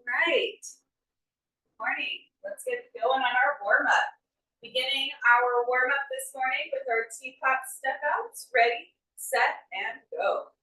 right. Morning. Let's get going on our warm up. Beginning our warm up this morning with our teapot step outs. Ready, set, and go.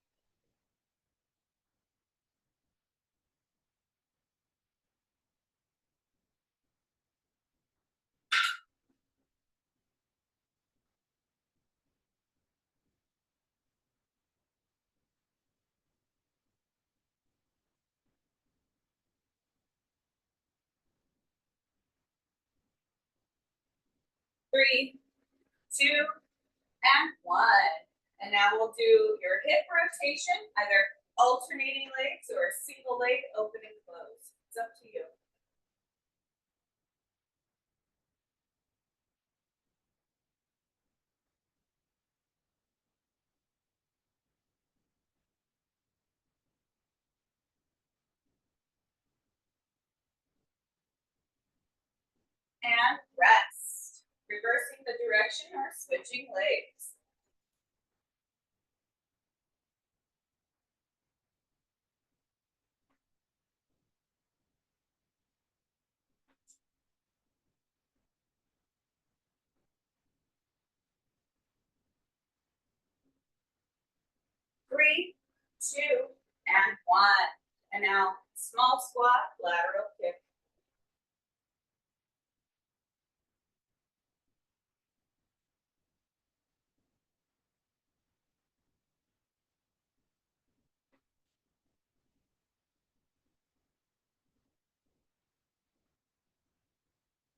Three, two, and one. And now we'll do your hip rotation, either alternating legs or a single leg open and close. It's up to you. And rest. Reversing the direction or switching legs. Three, two, and one. And now small squat, lateral kick.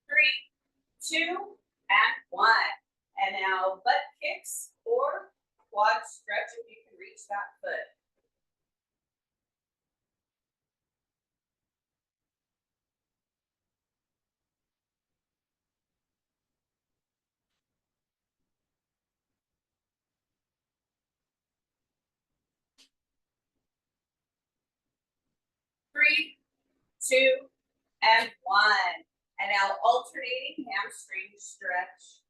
Three, two, and one. And now butt kicks or quad stretch if you can reach that foot. Three, two, and one. And now alternating hamstring stretch.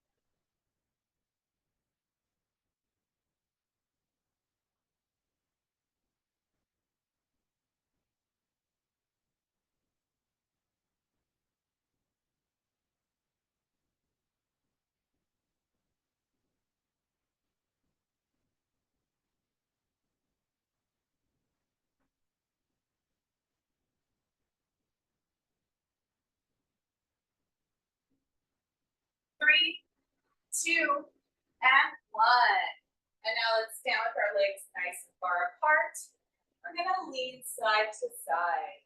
Three, two, and one. And now let's stand with our legs nice and far apart. We're gonna lean side to side.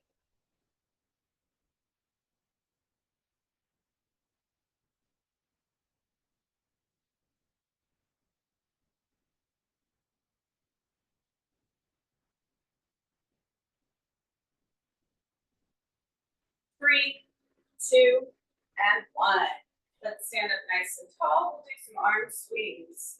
Three, two, and one. Let's stand up nice and tall. We'll do some arm swings.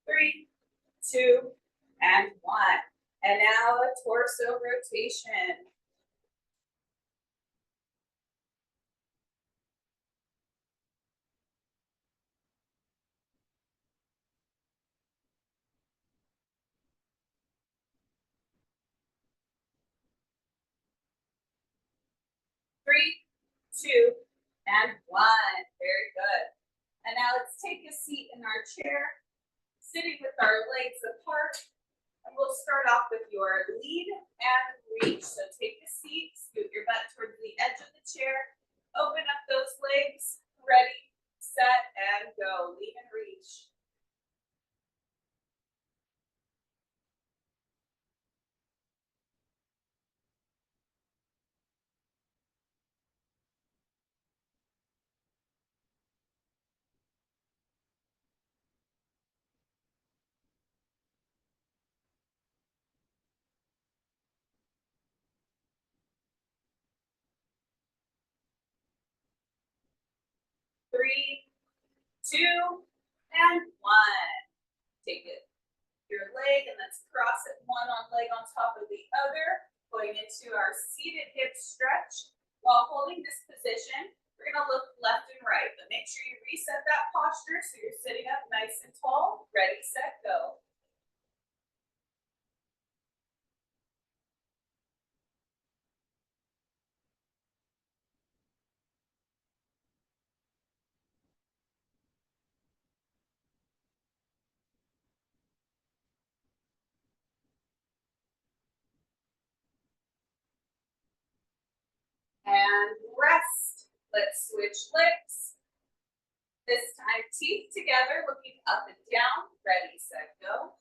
Three, two, and one. And now a torso rotation. Three, two, and one. Very good. And now let's take a seat in our chair, sitting with our legs apart. And we'll start off with your lead and reach. So take a seat, scoot your butt towards the edge of the chair, open up those legs, ready, set, and go. Lead and reach. Three, two, and one. Take it your leg and let's cross it one leg on top of the other. Going into our seated hip stretch. While holding this position, we're gonna look left and right, but make sure you reset that posture so you're sitting up nice and tall. Ready, set, go. And rest. Let's switch legs. This time, teeth together, looking up and down. Ready, set, go.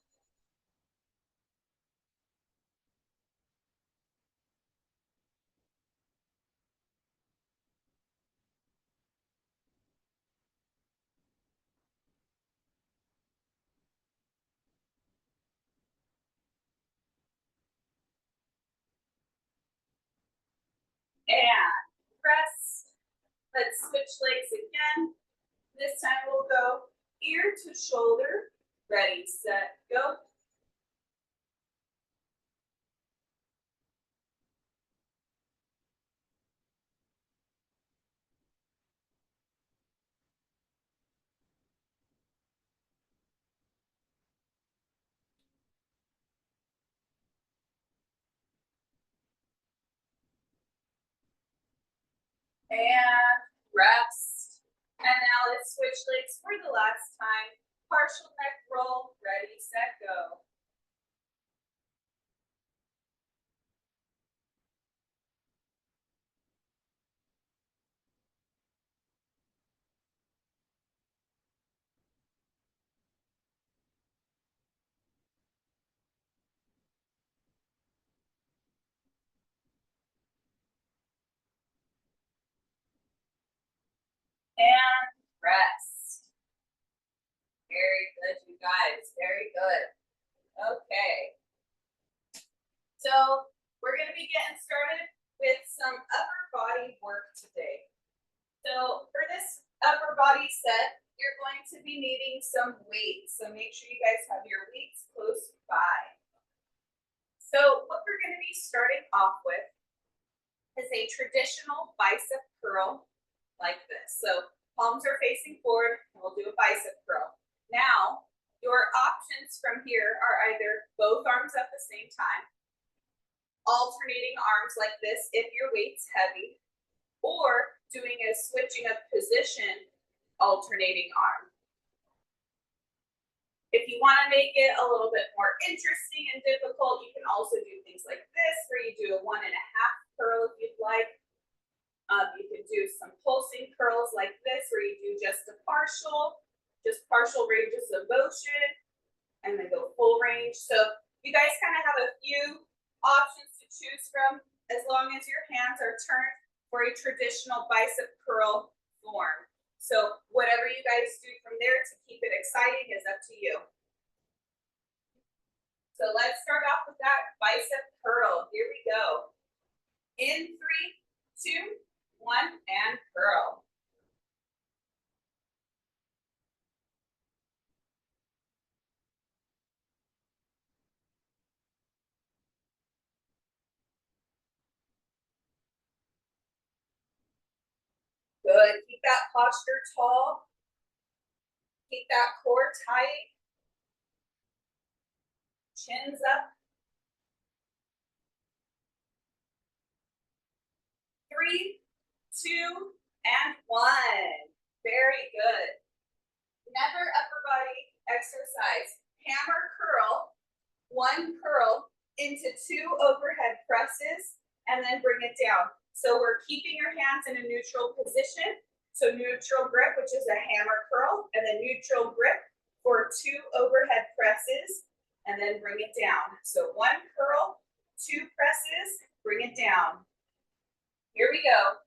And rest. Let's switch legs again. This time we'll go ear to shoulder. Ready, set, go. And rest. And now let's switch legs for the last time. Partial neck roll. Ready, set, go. And rest. Very good, you guys. Very good. Okay. So we're going to be getting started with some upper body work today. So for this upper body set, you're going to be needing some weights. So make sure you guys have your weights close by. So what we're going to be starting off with is a traditional bicep curl like this. So palms are facing forward, and we'll do a bicep curl. Now, your options from here are either both arms at the same time, alternating arms like this if your weight's heavy, or doing a switching of position, alternating arm. If you want to make it a little bit more interesting and difficult, you can also do things like this, where you do a 1.5 curl if you'd like. You can do some pulsing curls like this, where you do just partial ranges of motion, and then go full range. So you guys kind of have a few options to choose from, as long as your hands are turned for a traditional bicep curl form. So whatever you guys do from there to keep it exciting is up to you. So let's start off with that bicep curl. Here we go. In 3, 2, 1, and curl. Good. Keep that posture tall. Keep that core tight. Chins up. 3, 2, and 1. Very good. Another upper body exercise. Hammer curl. 1 curl into 2 overhead presses, and then bring it down. So we're keeping your hands in a neutral position. So neutral grip, which is a hammer curl, and then neutral grip for 2 overhead presses, and then bring it down. So 1 curl, 2 presses, bring it down. Here we go.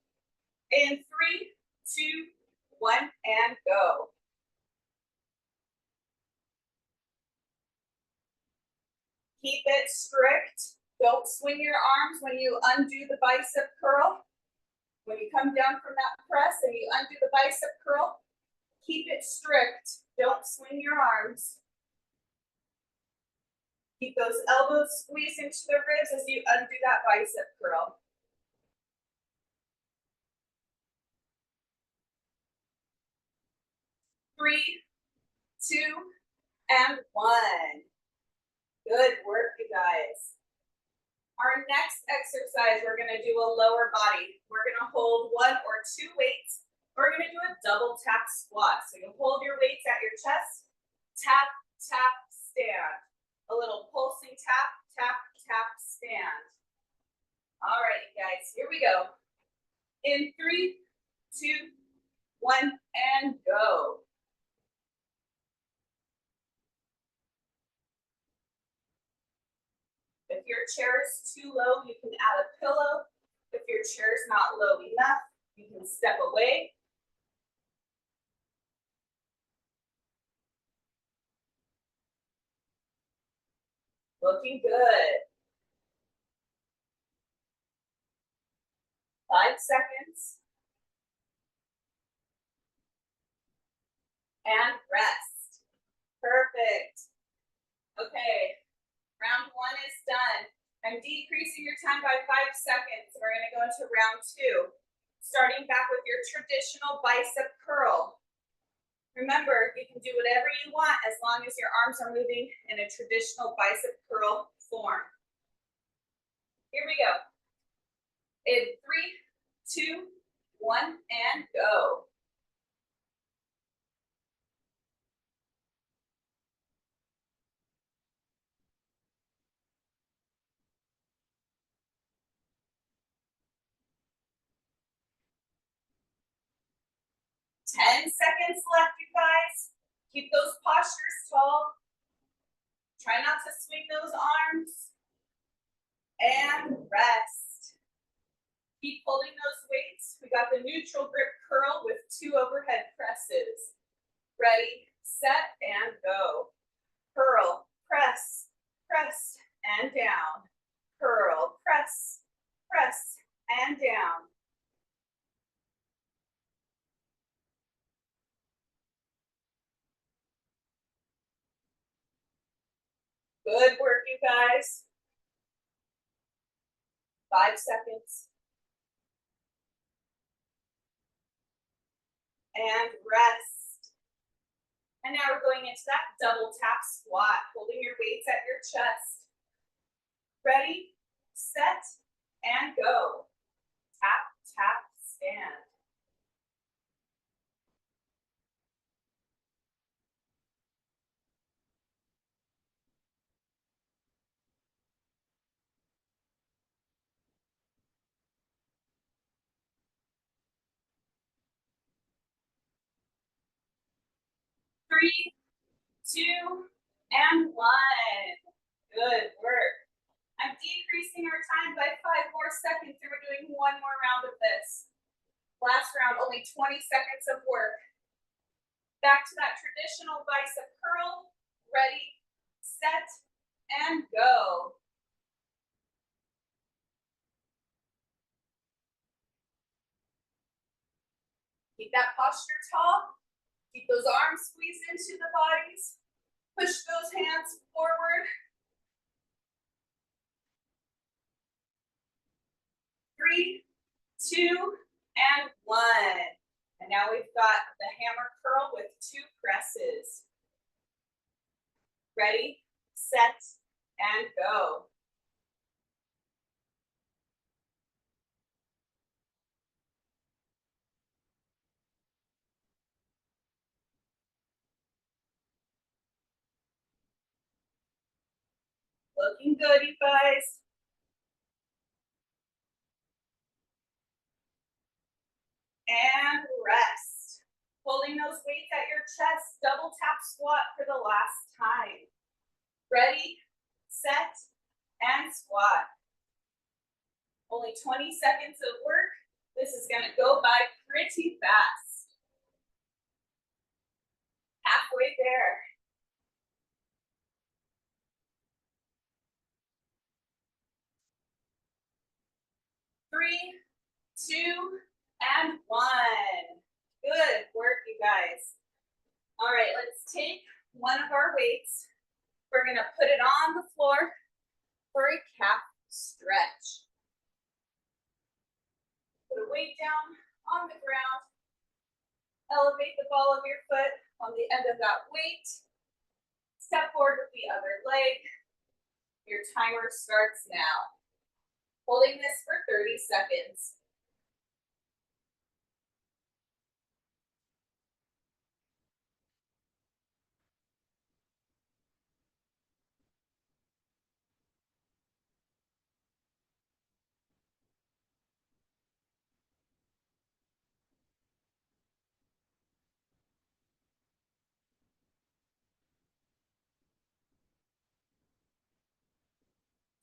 In 3, 2, 1, and go. Keep it strict. Don't swing your arms when you undo the bicep curl. When you come down from that press and you undo the bicep curl, keep it strict. Don't swing your arms. Keep those elbows squeezed into the ribs as you undo that bicep curl. 3, 2, and 1. Good work, you guys. Our next exercise, we're gonna do a lower body. We're gonna hold 1 or 2 weights. We're gonna do a double tap squat. So you hold your weights at your chest, tap, tap, stand. A little pulsing tap, tap, tap, stand. All right, you guys, here we go. In 3, 2, 1, and go. If your chair is too low, you can add a pillow. If your chair is not low enough, you can step away. Looking good. 5 seconds. And rest. Perfect. Okay, round 1 is done. I'm decreasing your time by 5 seconds. We're gonna go into round 2. Starting back with your traditional bicep curl. Remember, you can do whatever you want as long as your arms are moving in a traditional bicep curl form. Here we go. In 3, 2, 1, and go. Ten seconds left, you guys. Keep those postures tall. Try not to swing those arms. And rest. Keep holding those weights. We got the neutral grip curl with 2 overhead presses. Ready, set, and go. Curl, press, press, and down. Curl, press, press, and down. Good work, you guys. 5 seconds. And rest. And now we're going into that double tap squat, holding your weights at your chest. Ready, set, and go. Tap, tap, stand. Three, 2, and 1. Good work. I'm decreasing our time by 5 more seconds, and we're doing 1 more round of this. Last round, only 20 seconds of work. Back to that traditional bicep curl. Ready, set, and go. Keep that posture tall. Keep those arms squeezed into the bodies. Push those hands forward. 3, 2, and 1. And now we've got the hammer curl with 2 presses. Ready, set, and go. Looking good, you guys. And rest. Holding those weights at your chest, double tap squat for the last time. Ready, set, and squat. Only 20 seconds of work. This is gonna go by pretty fast. Halfway there. 3, 2, and 1. Good work, you guys. All right, let's take one of our weights. We're gonna put it on the floor for a calf stretch. Put a weight down on the ground. Elevate the ball of your foot on the end of that weight. Step forward with the other leg. Your timer starts now. Holding this for 30 seconds.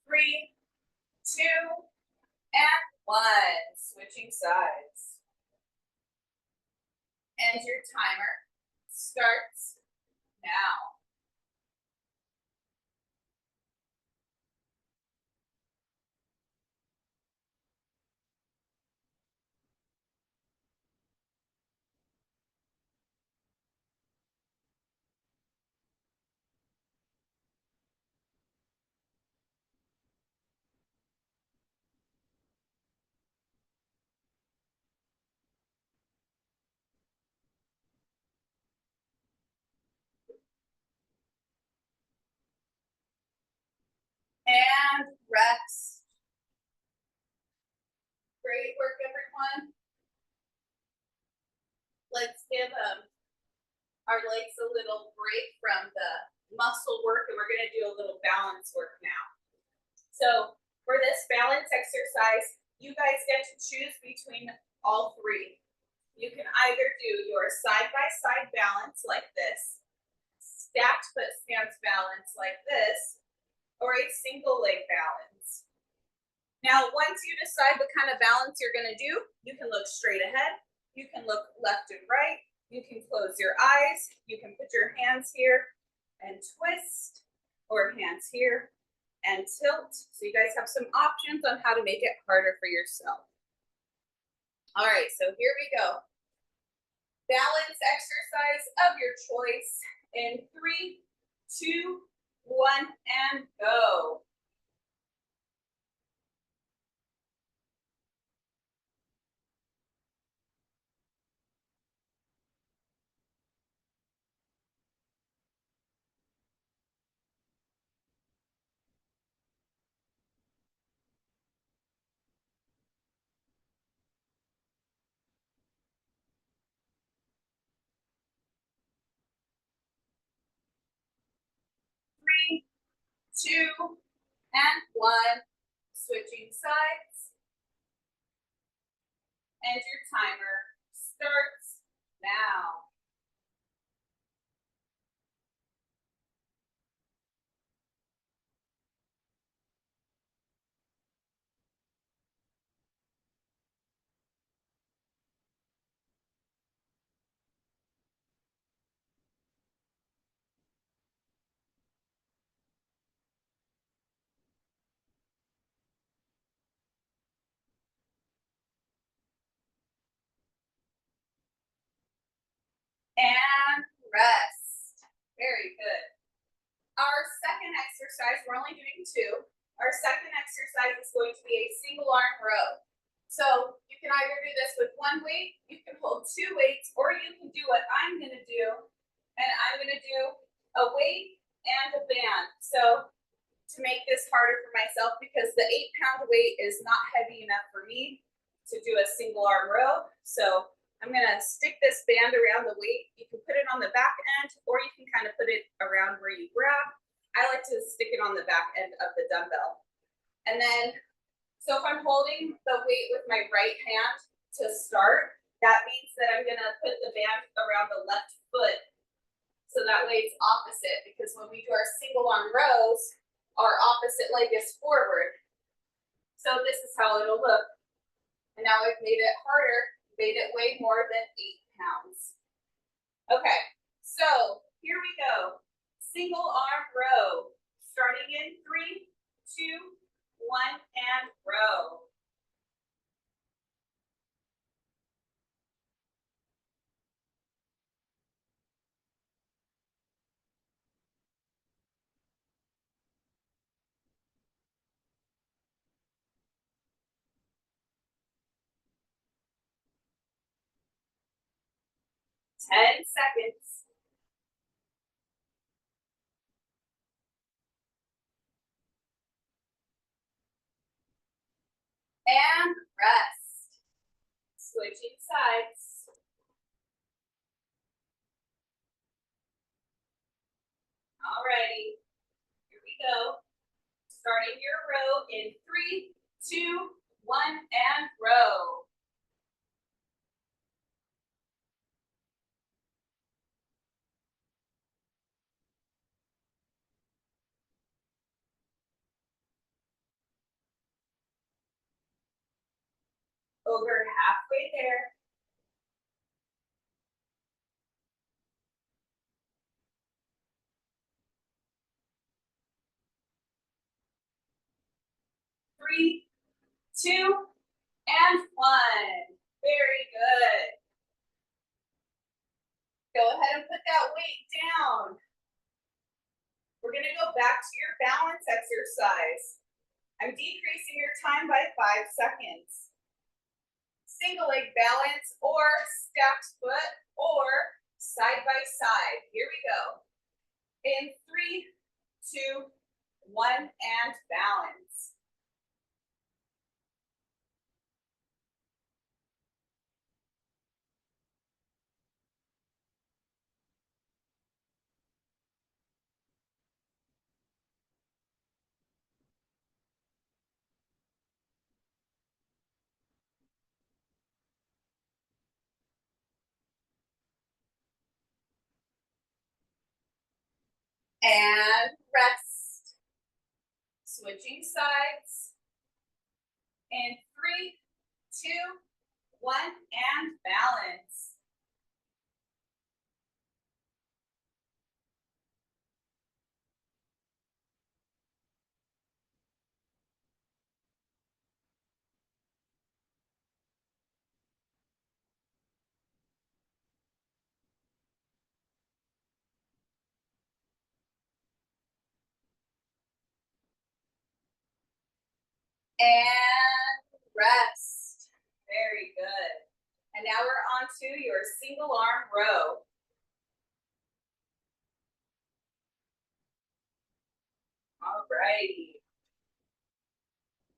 Three, two, and one. Switching sides. And your timer starts now. And rest. Great work, everyone. Let's give our legs a little break from the muscle work, and we're gonna do a little balance work now. So for this balance exercise, you guys get to choose between all three. You can either do your side-by-side balance like this, stacked foot stance balance like this, or a single leg balance. Now, once you decide what kind of balance you're gonna do, you can look straight ahead, you can look left and right, you can close your eyes, you can put your hands here and twist, or hands here and tilt. So you guys have some options on how to make it harder for yourself. All right, so here we go. Balance exercise of your choice in 3, 2, 1, and go. Three, 2, and 1. Switching sides. And your timer starts now. And rest. Very good. Our second exercise, we're only doing 2. Our second exercise is going to be a single arm row. So you can either do this with one weight, you can hold 2 weights, or you can do what I'm gonna do, and I'm gonna do a weight and a band. So to make this harder for myself, because the 8-pound weight is not heavy enough for me to do a single arm row. So I'm gonna stick this band around the weight. You can put it on the back end, or you can kind of put it around where you grab. I like to stick it on the back end of the dumbbell. And then, so if I'm holding the weight with my right hand to start, that means that I'm gonna put the band around the left foot. So that way it's opposite, because when we do our single arm rows, our opposite leg is forward. So this is how it'll look. And now I've made it harder, made it weigh more than 8 pounds. Okay, so here we go. Single arm row, starting in 3, 2, 1, and row. 10 seconds. And rest. Switching sides. Alrighty, here we go. Starting your row in 3, 2, 1, and row. Over halfway there. Three, 2, and 1. Very good. Go ahead and put that weight down. We're going to go back to your balance exercise. I'm decreasing your time by 5 seconds. Single leg balance or stacked foot or side by side. Here we go. In 3, 2, 1, and balance. And rest. Switching sides. In 3, 2, 1, and balance. And rest. Very good. And now we're on to your single arm row. All righty.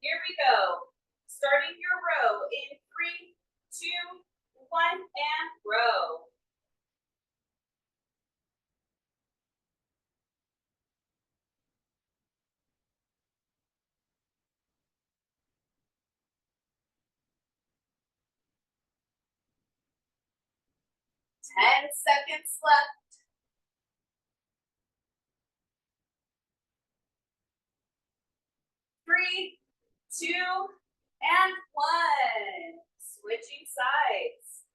Here we go. Starting your row in 3, 2, 1, and row. Ten seconds left. Three, 2, and 1. Switching sides.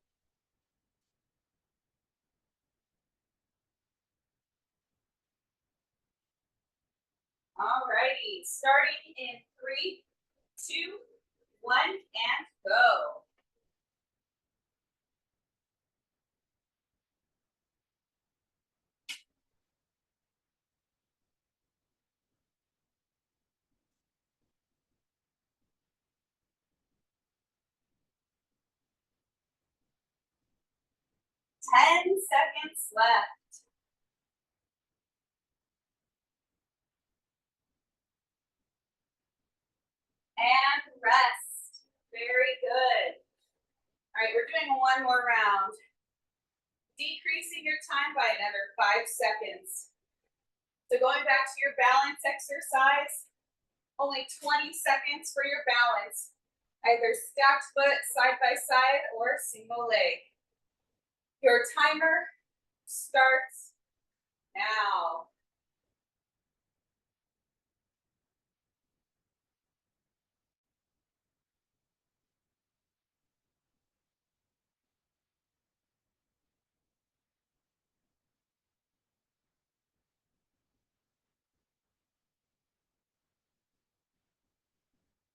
All righty, starting in 3, 2, 1, and go. Ten seconds left. And rest. Very good. All right, we're doing one more round. Decreasing your time by another 5 seconds. So going back to your balance exercise, only 20 seconds for your balance. Either stacked foot, side by side, or single leg. Your timer starts now.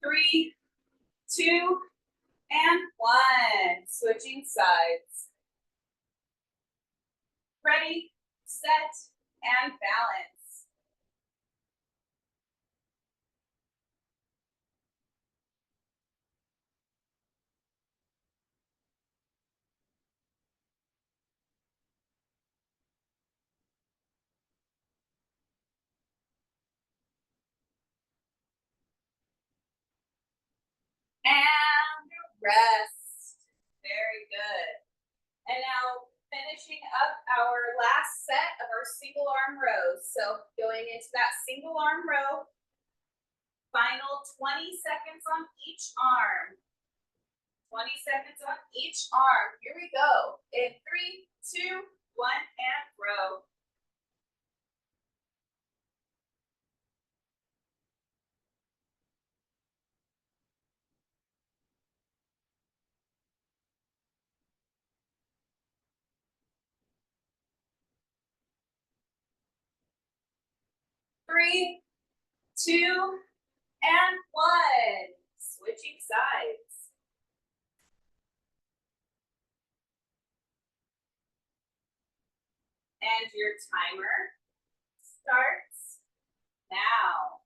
Three, 2, and 1. Switching sides. Ready, set, and balance. rest. Very good. And now finishing up our last set of our single arm rows. So going into that single arm row, final 20 seconds on each arm. 20 seconds on each arm. Here we go. In 3, 2, 1, and row. Three, two, and one. Switching sides. And your timer starts now.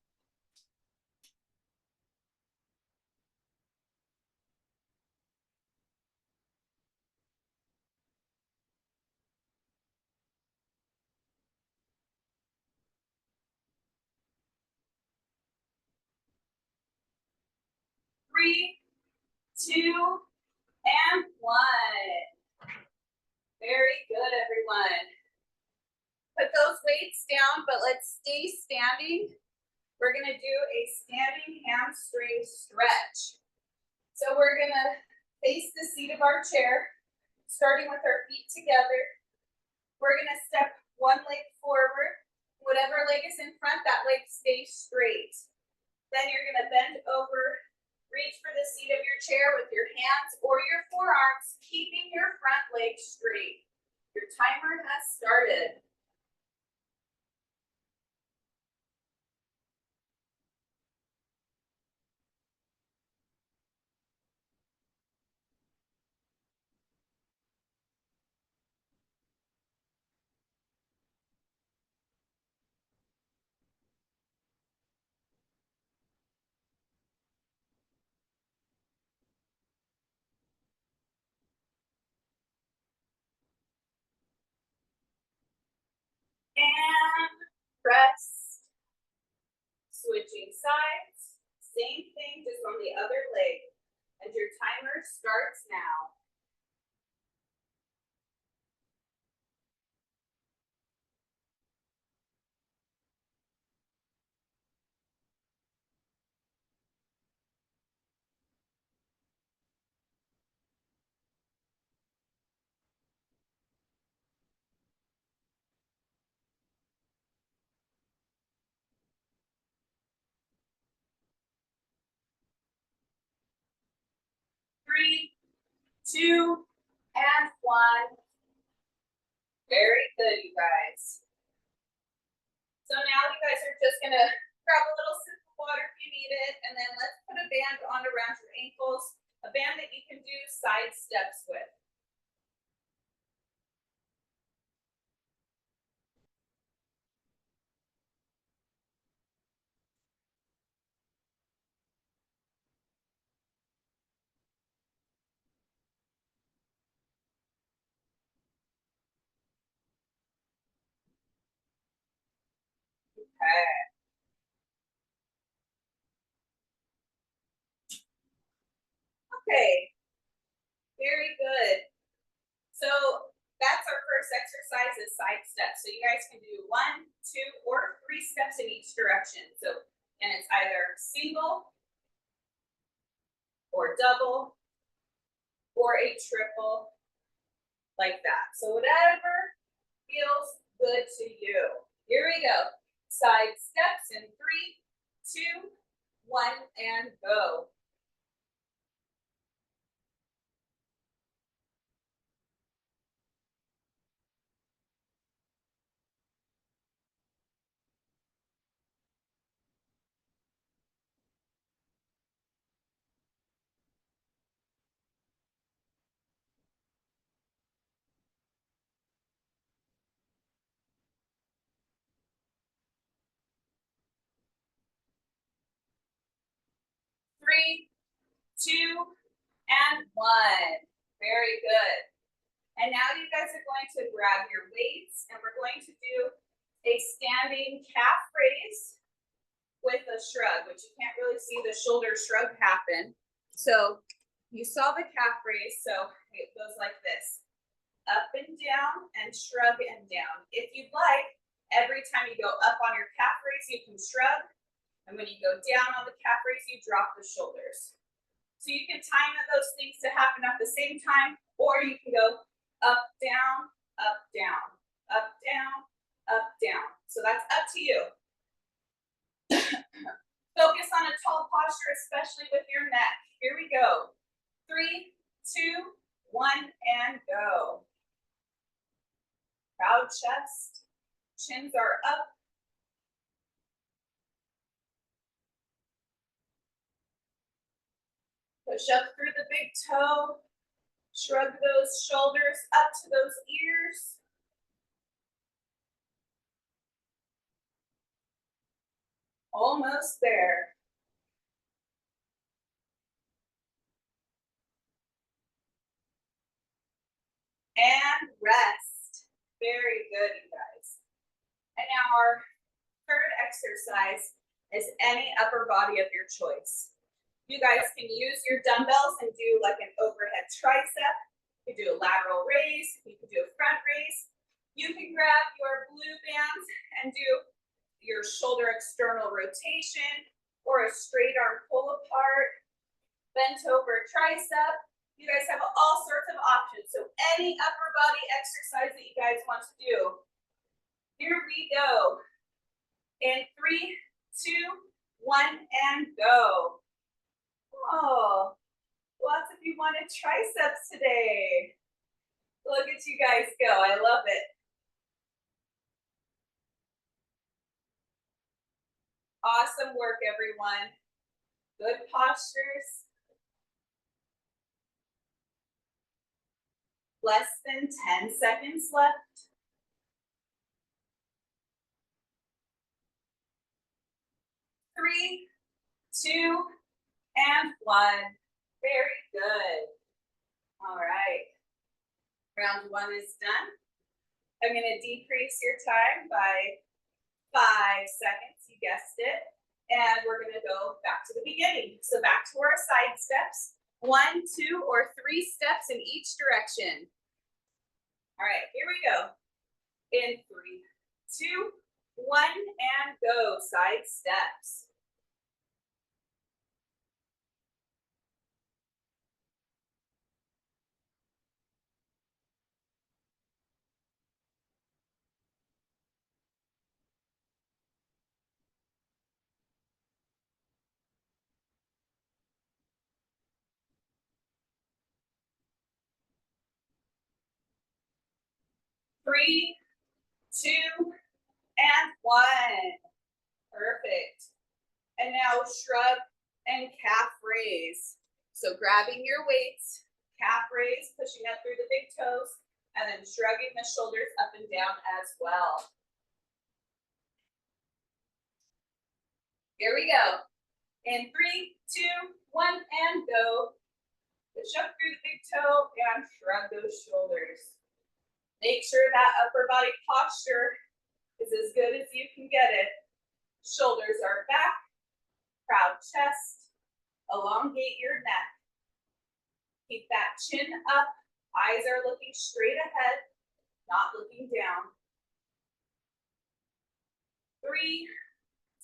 Three, two, and one. Very good, everyone. Put those weights down, but let's stay standing. We're gonna do a standing hamstring stretch. So we're gonna face the seat of our chair, starting with our feet together. We're gonna step one leg forward. Whatever leg is in front, that leg stays straight. Then you're gonna bend over, reach for the seat of your chair with your hands or your forearms, keeping your front leg straight. Your timer has started. And rest. Switching sides. Same thing, just on the other leg. And your timer starts now. Three, two, and one. Very good, you guys. So now you guys are just gonna grab a little sip of water if you need it, and then let's put a band on around your ankles, a band that you can do side steps with. Okay. Okay. Very good. So that's our first exercise is side steps. So you guys can do 1, 2, or 3 steps in each direction. So, and it's either single or double or a triple like that. So whatever feels good to you. Here we go. Side steps in 3, 2, 1, and go. Three, two, and one. Very good. And now you guys are going to grab your weights and we're going to do a standing calf raise with a shrug, which you can't really see the shoulder shrug happen. So You saw the calf raise, so it goes like this. Up and down and shrug and down. If you'd like, every time you go up on your calf raise, you can shrug. And when you go down on the calf raise, you drop the shoulders. So you can time those things to happen at the same time, or you can go up, down, up, down, up, down, up, down. So that's up to you. Focus on a tall posture, especially with your neck. Here we go. 3, 2, 1, and go. Proud chest. Chins are up. Push up through the big toe. Shrug those shoulders up to those ears. Almost there. And rest. Very good, you guys. And now our third exercise is any upper body of your choice. You guys can use your dumbbells and do like an overhead tricep. You can do a lateral raise. You can do a front raise. You can grab your blue bands and do your shoulder external rotation or a straight arm pull apart, bent over tricep. You guys have all sorts of options. So any upper body exercise that you guys want to do. Here we go. In 3, 2, 1, and go. Oh, lots of you wanted triceps today. Look at you guys go. I love it. Awesome work, everyone. Good postures. Less than 10 seconds left. Three, 2, and 1. Very good. All right. Round 1 is done. I'm going to decrease your time by 5 seconds. You guessed it. And we're going to go back to the beginning. So back to our side steps. 1, 2, or 3 steps in each direction. All right, here we go. In 3, 2, 1, and go. Side steps. Three, 2, and 1. Perfect. And now shrug and calf raise. So grabbing your weights, calf raise, pushing up through the big toes, and then shrugging the shoulders up and down as well. Here we go. In 3, 2, 1, and go. Push up through the big toe and shrug those shoulders. Make sure that upper body posture is as good as you can get it. Shoulders are back, proud chest, elongate your neck. Keep that chin up, eyes are looking straight ahead, not looking down. 3,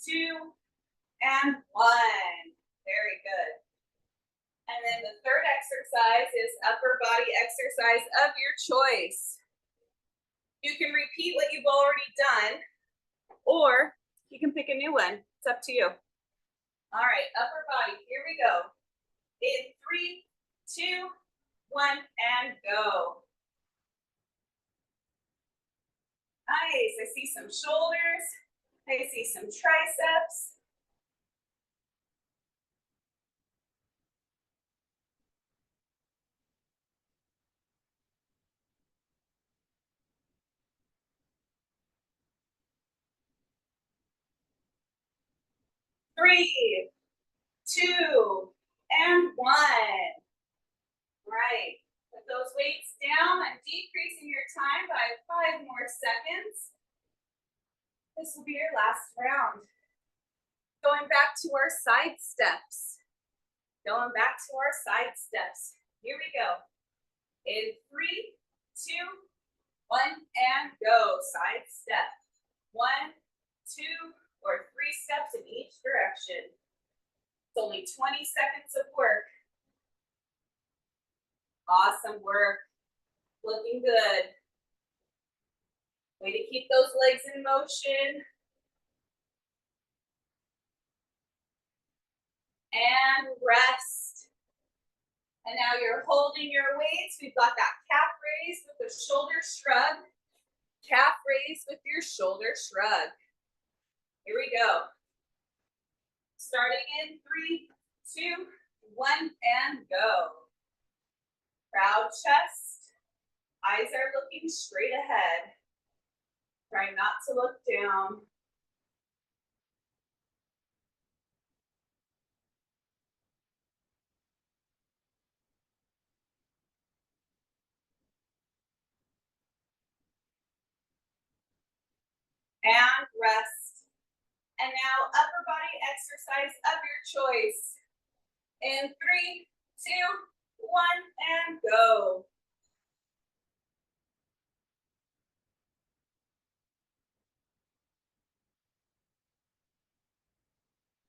2, and 1. Very good. And then the third exercise is upper body exercise of your choice. You can repeat what you've already done, or you can pick a new one. It's up to you. All right, upper body, here we go. In 3, 2, 1, and go. Nice, I see some shoulders. I see some triceps. Three, 2, and 1. Right. Put those weights down. I'm decreasing your time by 5 more seconds. This will be your last round. Going back to our side steps. Going back to our side steps. Here we go. In 3, 2, 1, and go. Side step. 1, 2, or 3 steps in each direction. It's only 20 seconds of work. Awesome work. Looking good. Way to keep those legs in motion. And rest. And now you're holding your weights. We've got that calf raise with the shoulder shrug. Calf raise with your shoulder shrug. Here we go. Starting in 3, 2, 1, and go. Proud chest. Eyes are looking straight ahead. Try not to look down. And rest. And now upper body exercise of your choice. In 3, 2, 1, and go.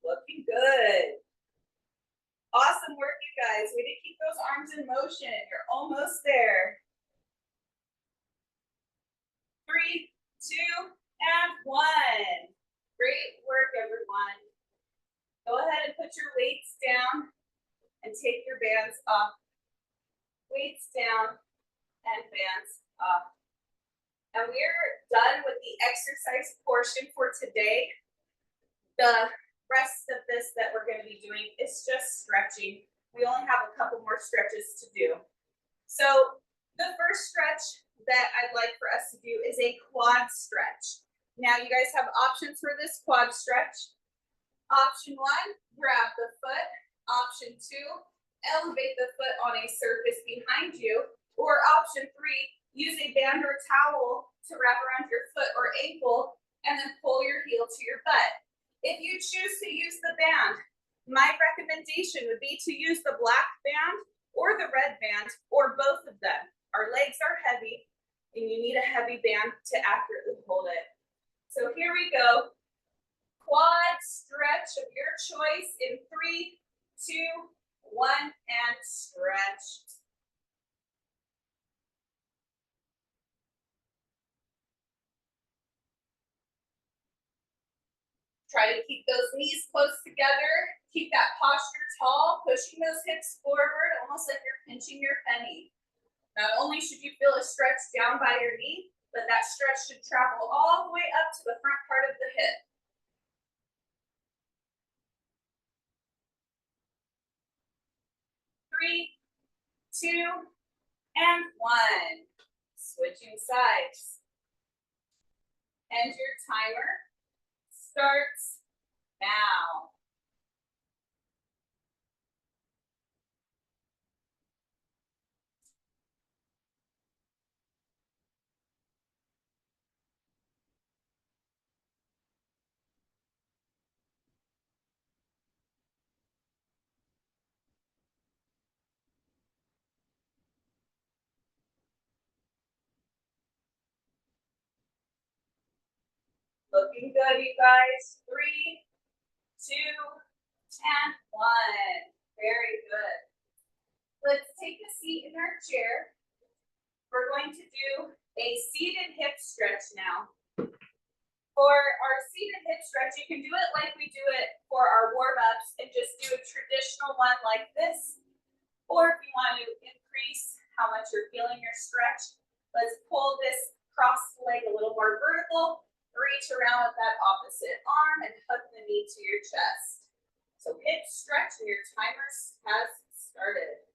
Looking good. Awesome work, you guys. Way to keep those arms in motion. You're almost there. 3, 2, and 1. Great work, everyone. Go ahead and put your weights down and take your bands off. Weights down and bands off. And we're done with the exercise portion for today. The rest of this that we're going to be doing is just stretching. We only have a couple more stretches to do. So the first stretch that I'd like for us to do is a quad stretch. Now you guys have options for this quad stretch. Option 1, grab the foot. Option 2, elevate the foot on a surface behind you. Or option 3, use a band or towel to wrap around your foot or ankle and then pull your heel to your butt. If you choose to use the band, my recommendation would be to use the black band or the red band or both of them. Our legs are heavy and you need a heavy band to accurately hold it. So here we go. Quad stretch of your choice in 3, 2, 1, and stretch. Try to keep those knees close together. Keep that posture tall, pushing those hips forward, almost like you're pinching your penny. Not only should you feel a stretch down by your knee, but that stretch should travel all the way up to the front part of the hip. 3, 2, and 1. Switching sides. And your timer starts now. Looking good, you guys. 3, 2, and 1. Very good. Let's take a seat in our chair. We're going to do a seated hip stretch now. For our seated hip stretch, you can do it like we do it for our warm-ups and just do a traditional one like this. Or if you want to increase how much you're feeling your stretch, let's pull this cross leg a little more vertical. Reach around with that opposite arm and hook the knee to your chest. So hip stretch and your timer has started.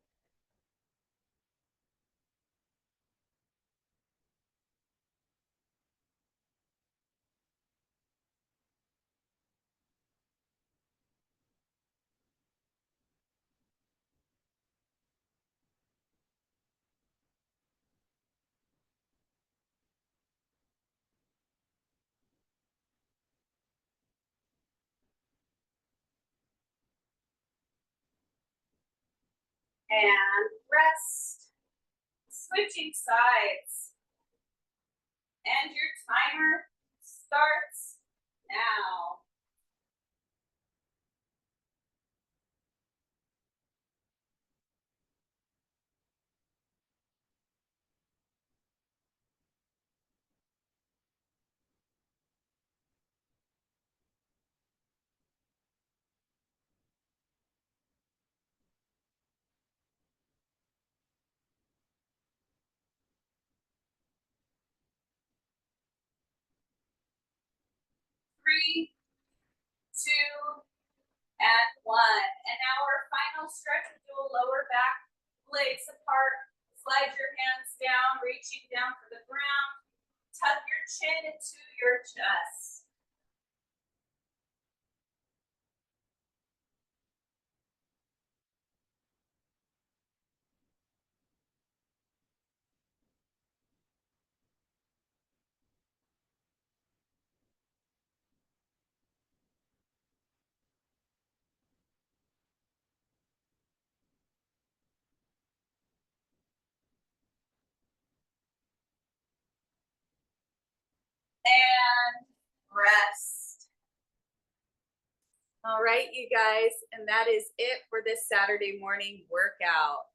and rest. Switching sides. And your timer starts now. Three, two, and one. And now our final stretch, we do a lower back, legs apart. Slide your hands down, reaching down for the ground. Tuck your chin into your chest. And rest. All right, you guys, and that is it for this Saturday morning workout.